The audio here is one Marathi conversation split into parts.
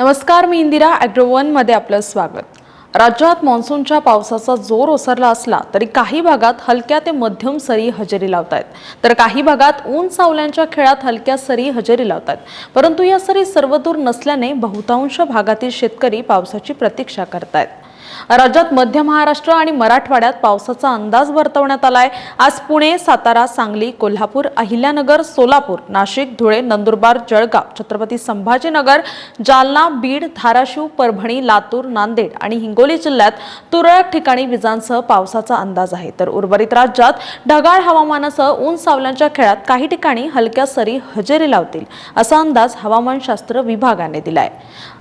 नमस्कार, मी इंदिरा ॲग्रोवन मध्ये आपलं स्वागत। राज्यात मान्सूनच्या पावसाचा जोर ओसरला असला तरी काही भागात हलक्या ते मध्यम सरी हजेरी लावतात, तर काही भागात ऊन सावल्यांच्या खेळात हलक्या सरी हजेरी लावतात। परंतु या सरी सर्वदूर नसल्याने बहुतांश भागातील शेतकरी पावसाची प्रतीक्षा करतात। राज्यात मध्य महाराष्ट्र आणि मराठवाड्यात पावसाचा अंदाज वर्तवण्यात आलाय। आज पुणे, सातारा, सांगली, कोल्हापूर, अहिल्यानगर, सोलापूर, नाशिक, धुळे, नंदुरबार, जळगाव, छत्रपती संभाजीनगर, जालना, बीड, धाराशिव, परभणी, लातूर, नांदेड आणि हिंगोली जिल्ह्यात तुरळक ठिकाणी विजांसह पावसाचा अंदाज आहे, तर उर्वरित राज्यात ढगाळ हवामानासह ऊन सावल्यांच्या खेळात काही ठिकाणी हलक्या सरी हजेरी लावतील, असा अंदाज हवामानशास्त्र विभागाने दिलाय।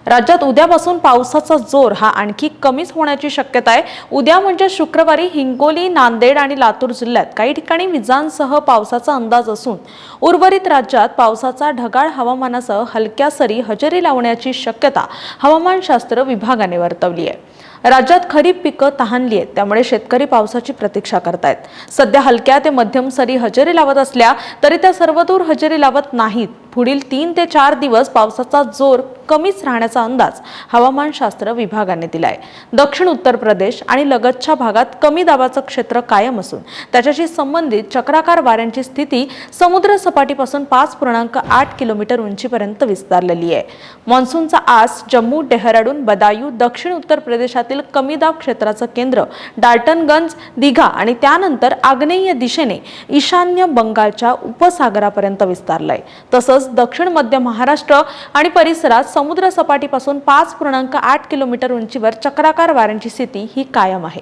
राज्यात उद्यापासून पावसाचा जोर हा आणखी कमीच होण्याची शक्यता आहे। उद्या म्हणजे शुक्रवारी हिंगोली, नांदेड आणि लातूर जिल्ह्यात काही ठिकाणी विजांसह पावसाचा अंदाज असून उर्वरित राज्यात पावसाचा ढगाळ हवामानासह हलक्या सरी हजेरी लावण्याची शक्यता हवामानशास्त्र विभागाने वर्तवली आहे। राज्यात खरीप पिकं तहानली आहेत, त्यामुळे शेतकरी पावसाची प्रतीक्षा करतायत। सध्या हलक्या ते मध्यम सरी हजेरी लावत असल्या तरी त्या सर्वदूर हजेरी लावत नाहीत। पुढील 3 ते 4 दिवस पावसाचा जोर कमीच राहण्याचा अंदाज हवामानशास्त्र विभागाने दिलाय। दक्षिण उत्तर प्रदेश आणि लगतच्या भागात कमी दाबाचं क्षेत्र कायम असून त्याच्याशी संबंधित चक्राकार वाऱ्यांची स्थिती समुद्र सपाटीपासून 5.8 किलोमीटर उंचीपर्यंत विस्तारलेली आहे। मान्सूनचा आस जम्मू, डेहराडून, बदायूं, दक्षिण उत्तर प्रदेशातील कमी दाब क्षेत्राचं केंद्र डाल्टनगंज, दिघा आणि त्यानंतर आग्नेय दिशेने ईशान्य बंगालच्या उपसागरापर्यंत विस्तारलंय। तसंच दक्षिण मध्य महाराष्ट्र आणि परिसरात समुद्र सपाटीपासून 5.8 किलोमीटर उंचीवर चक्राकार वाऱ्यांची स्थिती ही कायम आहे।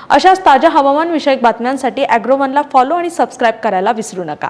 अशाच ताज्या हवामान विषयक बातम्यांसाठी ॲग्रोवनला फॉलो आणि सबस्क्राईब करायला विसरू नका।